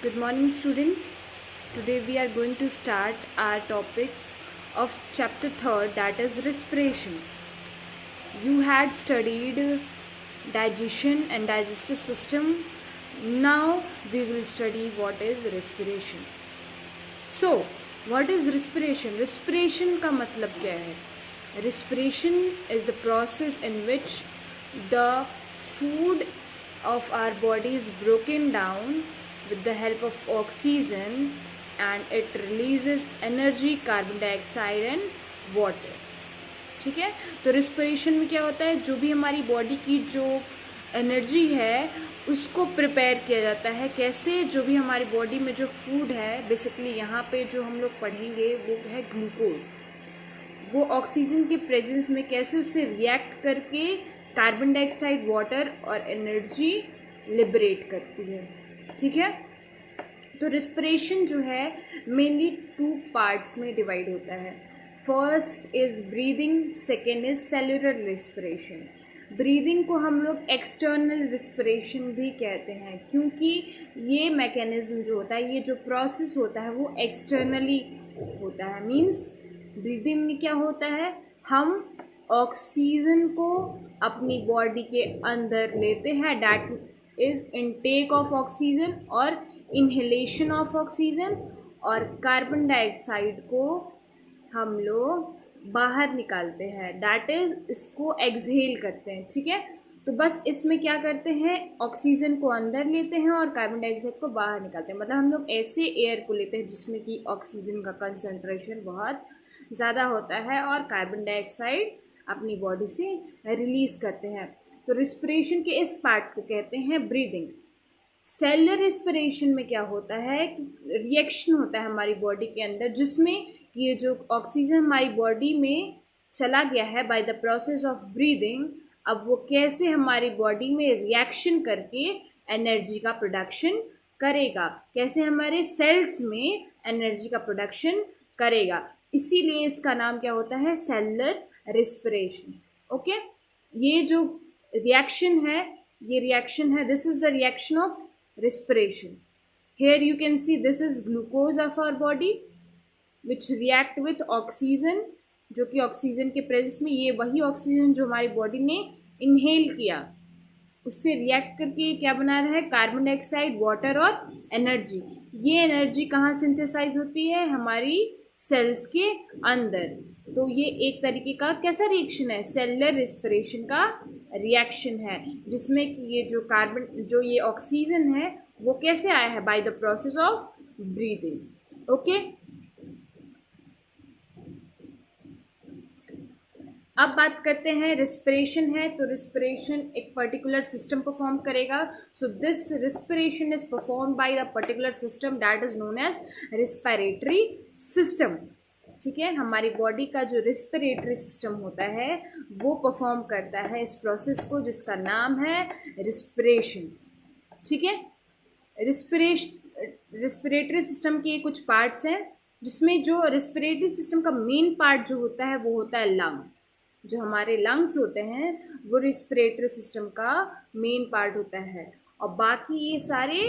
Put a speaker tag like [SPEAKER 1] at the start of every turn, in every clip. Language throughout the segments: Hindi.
[SPEAKER 1] Good morning, students. Today we are going to start our topic of chapter 3rd, that is respiration. You had studied digestion and digestive system. Now we will study what is respiration. So, what is respiration? Respiration का मतलब क्या है? Respiration is the process in which the food of our body is broken down with the help of oxygen and it releases energy, carbon dioxide and water. ठीक है, तो रिस्पिरेशन में क्या होता है, जो भी हमारी बॉडी की जो एनर्जी है उसको प्रिपेयर किया जाता है. कैसे? जो भी हमारी बॉडी में जो फूड है, बेसिकली यहाँ पे जो हम लोग पढ़ेंगे वो है ग्लूकोज. वो ऑक्सीजन के प्रेजेंस में कैसे उससे रिएक्ट करके कार्बन डाइऑक्साइड, वाटर और एनर्जी लिबरेट करती है. ठीक है, तो रिस्पिरेशन जो है मेनली 2 पार्ट्स में डिवाइड होता है. First is breathing, second is cellular respiration. Breathing को हम लोग एक्सटर्नल रिस्पिरेशन भी कहते हैं, क्योंकि ये मैकेनिज्म जो होता है, ये जो प्रोसेस होता है वो एक्सटर्नली होता है. मीन्स ब्रीदिंग में क्या होता है, हम ऑक्सीजन को अपनी बॉडी के अंदर लेते हैं, that is intake of oxygen और इनहेलेशन ऑफ ऑक्सीजन, और कार्बन डाइऑक्साइड को हम लोग बाहर निकालते हैं, डैट इज़ इसको एक्सहेल करते हैं. ठीक है, तो बस इसमें क्या करते हैं, ऑक्सीजन को अंदर लेते हैं और कार्बन डाइऑक्साइड को बाहर निकालते हैं. मतलब हम लोग ऐसे एयर को लेते हैं जिसमें कि ऑक्सीजन का कंसंट्रेशन बहुत ज़्यादा होता है और कार्बन डाइऑक्साइड अपनी बॉडी से रिलीज़ करते हैं. तो रिस्पिरेशन के इस पार्ट को कहते हैं ब्रीदिंग. सेलुलर रिस्पिरेशन में क्या होता है, रिएक्शन होता है हमारी बॉडी के अंदर, जिसमें ये जो ऑक्सीजन हमारी बॉडी में चला गया है by the process of breathing, अब वो कैसे हमारी बॉडी में रिएक्शन करके एनर्जी का प्रोडक्शन करेगा, कैसे हमारे सेल्स में एनर्जी का प्रोडक्शन करेगा. इसीलिए इसका नाम क्या होता है, सेलुलर रिस्पिरेशन. ओके, ये जो रिएक्शन है, ये रिएक्शन है, this is the reaction of respiration. Here you can see this is glucose of our body which react with oxygen, जो कि ऑक्सीजन के प्रेजेंस में, ये वही ऑक्सीजन जो हमारी बॉडी ने इनहेल किया, उससे रिएक्ट करके क्या बना रहा है, कार्बन डाइऑक्साइड, वाटर और एनर्जी. ये एनर्जी कहाँ सिंथेसाइज होती है, हमारी सेल्स के अंदर. तो ये एक तरीके का कैसा रिएक्शन है, सेलुलर रिस्पिरेशन का रिएक्शन है, जिसमें ये जो कार्बन, जो ये ऑक्सीजन है वो कैसे आया है, by the process of breathing. Okay, अब बात करते हैं रिस्पिरेशन है. तो रिस्पिरेशन एक पर्टिकुलर सिस्टम परफॉर्म करेगा. So this respiration is perform by the particular system that is known as respiratory system. ठीक है, हमारी बॉडी का जो रिस्पिरेटरी सिस्टम होता है वो परफॉर्म करता है इस प्रोसेस को, जिसका नाम है रिस्पिरेशन. ठीक है, रिस्पिरेटरी सिस्टम के कुछ पार्ट्स हैं, जिसमें जो रिस्पिरेटरी सिस्टम का मेन पार्ट जो होता है वो होता है लंग. जो हमारे लंग्स होते हैं वो रिस्पिरेटरी सिस्टम का मेन पार्ट होता है, और बाकी ये सारे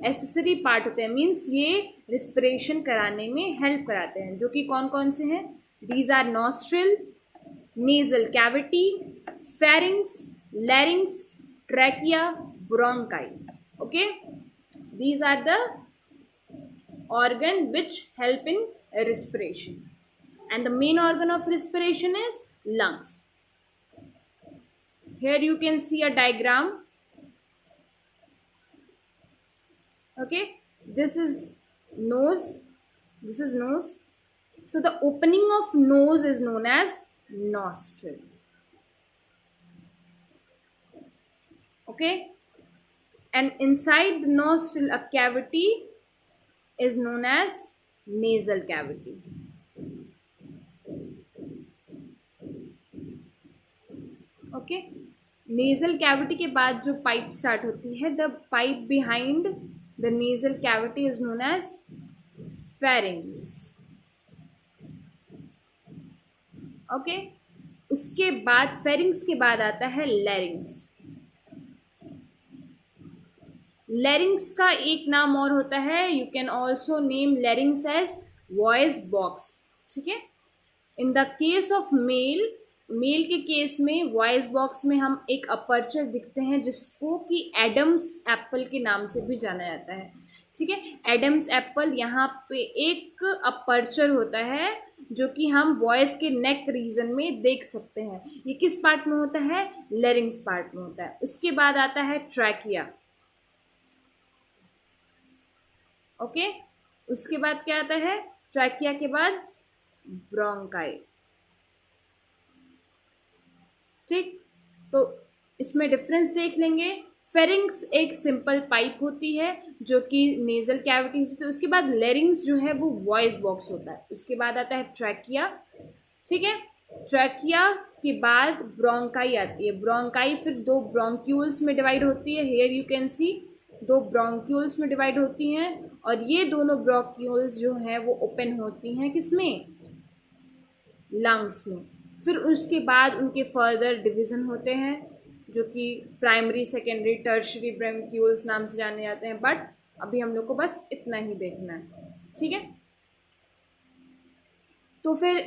[SPEAKER 1] एसेसरी पार्ट होते हैं. मीन्स ये रिस्पिरेशन कराने में हेल्प कराते हैं, जो कि कौन कौन से हैं, these are nostril, nasal cavity, pharynx, larynx, trachea, bronchi. Okay, these are the organ which help in respiration, and the main organ of respiration is lungs. Here you can see a diagram. Okay, this is nose, this is nose. So the opening of nose is known as nostril. Okay, and inside the nostril a cavity is known as nasal cavity. Okay, nasal cavity के बाद जो पाइप स्टार्ट होती है, the pipe behind the nasal cavity is known as pharynx. Okay, उसके बाद pharynx के बाद आता है larynx. लेरिंग्स का एक नाम और होता है, you can also name larynx as voice box, ठीक है। In the case of male, male के केस में वॉइस बॉक्स में हम एक अपर्चर दिखते हैं जिसको कि एडम्स एप्पल के नाम से भी जाना जाता है, ठीक है। एडम्स एप्पल, यहाँ पे एक अपर्चर होता है जो कि हम वॉइस के नेक रीजन में देख सकते हैं। ये किस पार्ट में होता है? लेरिंग्स पार्ट में होता है। उसके बाद आता है ट्रैकिया, ओके। उसके बाद क्या आता है? ट्रैकिया के बाद ब्रोंकाई, ठीक। तो इसमें डिफरेंस देख लेंगे। फेरिंग्स एक सिंपल पाइप होती है जो कि नेजल कैविटी होती है। उसके बाद लेरिंग्स जो है वो वॉइस बॉक्स होता है। उसके बाद आता है ट्रैकिया, ठीक है। ट्रैकिया के बाद ब्रोंकाई आती है। ब्रोंकाई फिर दो ब्रोंक्यूल्स में डिवाइड होती है। हियर यू कैन सी दो ब्रोंक्यूल्स में डिवाइड होती हैं, और ये दोनों ब्रोंक्यूल्स जो हैं वो ओपन होती हैं किसमें? लंग्स में। फिर उसके बाद उनके फर्दर डिवीज़न होते हैं जो कि प्राइमरी, सेकेंडरी, टर्शरी ब्रोंक्यूल्स नाम से जाने जाते हैं। बट अभी हम लोग को बस इतना ही देखना है, ठीक है। तो फिर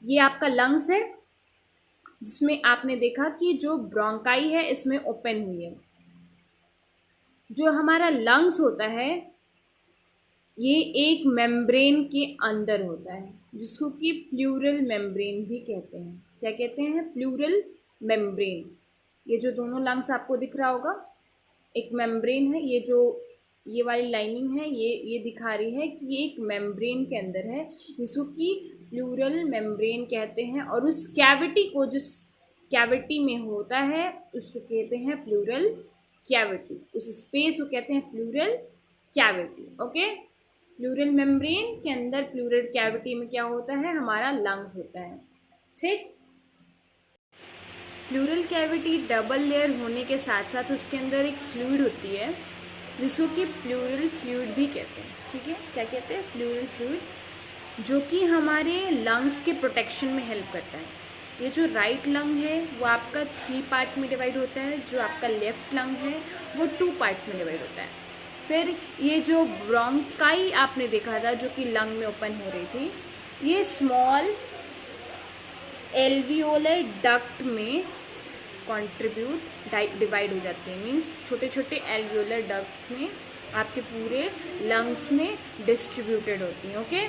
[SPEAKER 1] ये आपका लंग्स है जिसमें आपने देखा कि जो ब्रोंकाई है इसमें ओपन हुई है। जो हमारा लंग्स होता है ये एक मेम्ब्रेन के अंदर होता है जिसको कि प्लूरल मेम्ब्रेन भी कहते हैं। क्या कहते हैं? Pleural membrane. ये जो दोनों लंग्स आपको दिख रहा होगा, एक मेम्ब्रेन है, ये जो ये वाली लाइनिंग है ये दिखा रही है कि ये एक मेम्ब्रेन के अंदर है जिसको कि प्लूरल मेम्ब्रेन कहते हैं। और उस कैविटी को, जिस कैविटी में होता है उसको कहते हैं प्लूरल कैविटी। उस स्पेस को कहते हैं pleural cavity, okay. Pleural membrane के अंदर प्लूरल कैविटी में क्या होता है? हमारा लंग्स होता है, ठीक। प्लूरल कैविटी डबल लेयर होने के साथ साथ उसके अंदर एक फ्लूइड होती है जिसको कि प्लूरल फ्लूइड भी कहते हैं, ठीक है। क्या कहते हैं? प्लूरल फ्लूइड, जो कि हमारे लंग्स के प्रोटेक्शन में हेल्प करता है। ये जो राइट लंग है वो आपका 3 पार्ट में डिवाइड होता है, जो आपका लेफ्ट लंग है वो 2 पार्ट्स में डिवाइड होता है। फिर ये जो ब्रोंकाई आपने देखा था जो कि लंग में ओपन हो रही थी, ये स्मॉल एल्वियोलर डक्ट में कंट्रीब्यूट डिवाइड हो जाते हैं। मीन्स छोटे छोटे एल्वियोलर डक्ट्स में आपके पूरे लंग्स में डिस्ट्रीब्यूटेड होती हैं, ओके।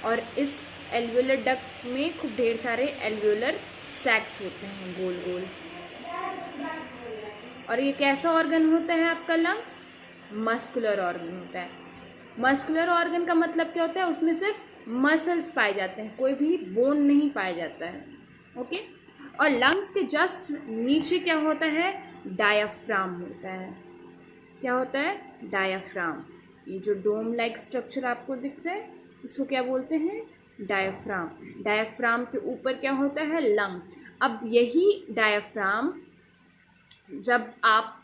[SPEAKER 1] और इस एल्वियोलर डक्ट में खूब ढेर सारे एल्वियोलर सैक्स होते हैं गोल गोल। और ये कैसा ऑर्गन होता है आपका लंग? मस्कुलर ऑर्गन होता है। मस्कुलर ऑर्गन का मतलब क्या होता है? उसमें सिर्फ मसल्स पाए जाते हैं, कोई भी बोन नहीं पाया जाता है, ओके। और लंग्स के जस्ट नीचे क्या होता है? डायाफ्राम होता है। क्या होता है? डायाफ्राम। ये जो डोम लाइक स्ट्रक्चर आपको दिख रहा है इसको क्या बोलते हैं? डायाफ्राम। डायाफ्राम के ऊपर क्या होता है? लंग्स। अब यही डायाफ्राम जब आप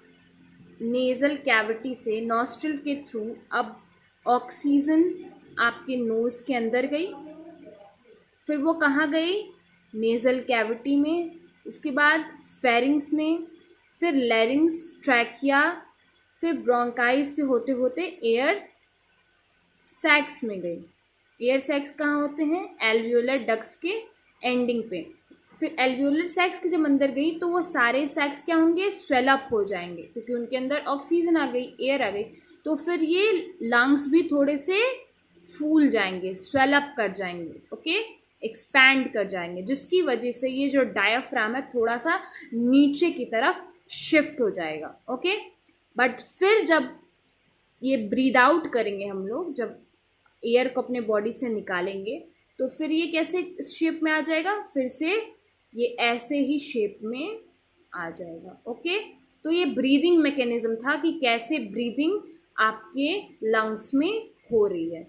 [SPEAKER 1] नेज़ल कैविटी से नॉस्ट्रिल के थ्रू अब ऑक्सीजन आपके नोज़ के अंदर गई, फिर वो कहाँ गई? नेज़ल कैविटी में, उसके बाद फेरिंग्स में, फिर लैरिंग्स, ट्रैकिया, फिर ब्रोंकाइस से होते होते एयर सैक्स में गई। एयर सैक्स कहाँ होते हैं? एल्वियोलर डक्ट्स के एंडिंग पे। फिर एल्वियोलर सैक्स के जब अंदर गई तो वो सारे सैक्स क्या होंगे? स्वेल अप हो जाएंगे क्योंकि उनके अंदर ऑक्सीजन आ गई, एयर आ गई। तो फिर ये लंग्स भी थोड़े से फूल जाएंगे, स्वेल अप कर जाएंगे, ओके, एक्सपैंड कर जाएंगे, जिसकी वजह से ये जो डायाफ्राम है थोड़ा सा नीचे की तरफ शिफ्ट हो जाएगा, ओके। बट फिर जब ये ब्रीद आउट करेंगे हम लोग, जब एयर को अपने बॉडी से निकालेंगे तो फिर ये कैसे शेप में आ जाएगा? फिर से ये ऐसे ही शेप में आ जाएगा, ओके। तो ये ब्रीदिंग मैकेनिज्म था कि कैसे ब्रीदिंग आपके लंग्स में हो रही है।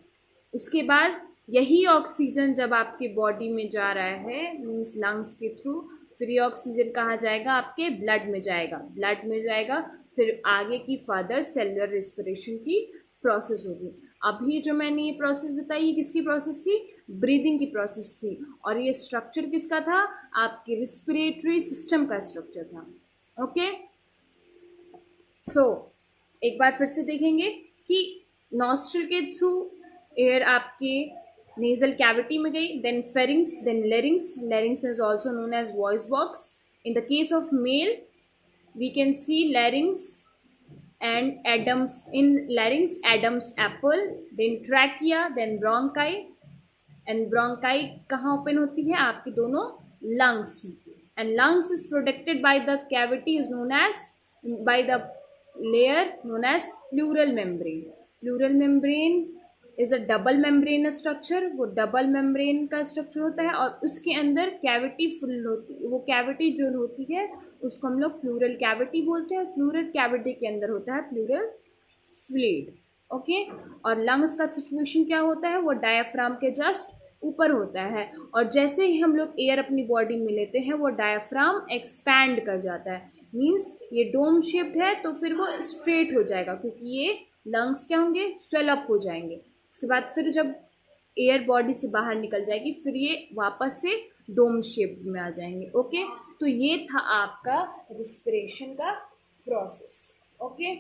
[SPEAKER 1] उसके बाद यही ऑक्सीजन जब आपके बॉडी में जा रहा है मीन्स लंग्स के थ्रू, फिर ये ऑक्सीजन कहाँ जाएगा? आपके ब्लड में जाएगा। ब्लड में जाएगा फिर आगे की फर्दर सेलुलर रेस्पिरेशन की प्रोसेस होगी। अभी जो मैंने ये प्रोसेस बताई ये किसकी प्रोसेस थी? ब्रीदिंग की प्रोसेस थी। और ये स्ट्रक्चर किसका था? आपके रिस्पिरेटरी सिस्टम का स्ट्रक्चर था, ओके। सो एक बार फिर से देखेंगे कि नॉस्ट्रल के थ्रू एयर आपके नेजल कैविटी में गई, then pharynx, then larynx. Larynx is also known as voice box. In the case of male, we can see larynx and Adam's, in larynx Adam's apple, then trachea, then bronchi. And bronchi कहाँ ओपन होती है? आपकी दोनों लंग्स में. And lungs is protected by the cavity is known as, by the layer known as pleural membrane. Pleural membrane is a double membrane structure. वो डबल मेम्ब्रेन का स्ट्रक्चर होता है और उसके अंदर कैविटी फुल होती है. वो कैविटी जो होती है उसको हम लोग प्लूरल कैविटी बोलते हैं. प्लूरल कैविटी के अंदर होता है प्लूरल फ्लूइड. ओके. और लंग्स का सिचुएशन क्या होता है? वो डायाफ्राम के जस्ट ऊपर होता है. और जैसे ही हम लोग एयर अपनी बॉडी में लेते हैं वो डायाफ्राम एक्सपैंड कर जाता है. मीन्स ये डोम शेप्ड है तो फिर वो स्ट्रेट हो जाएगा क्योंकि ये लंग्स क्या होंगे? स्वेल अप हो जाएंगे. उसके बाद फिर जब एयर बॉडी से बाहर निकल जाएगी फिर ये वापस से डोम शेप में आ जाएंगे. ओके. तो ये था आपका रिस्पिरेशन का प्रोसेस. ओके.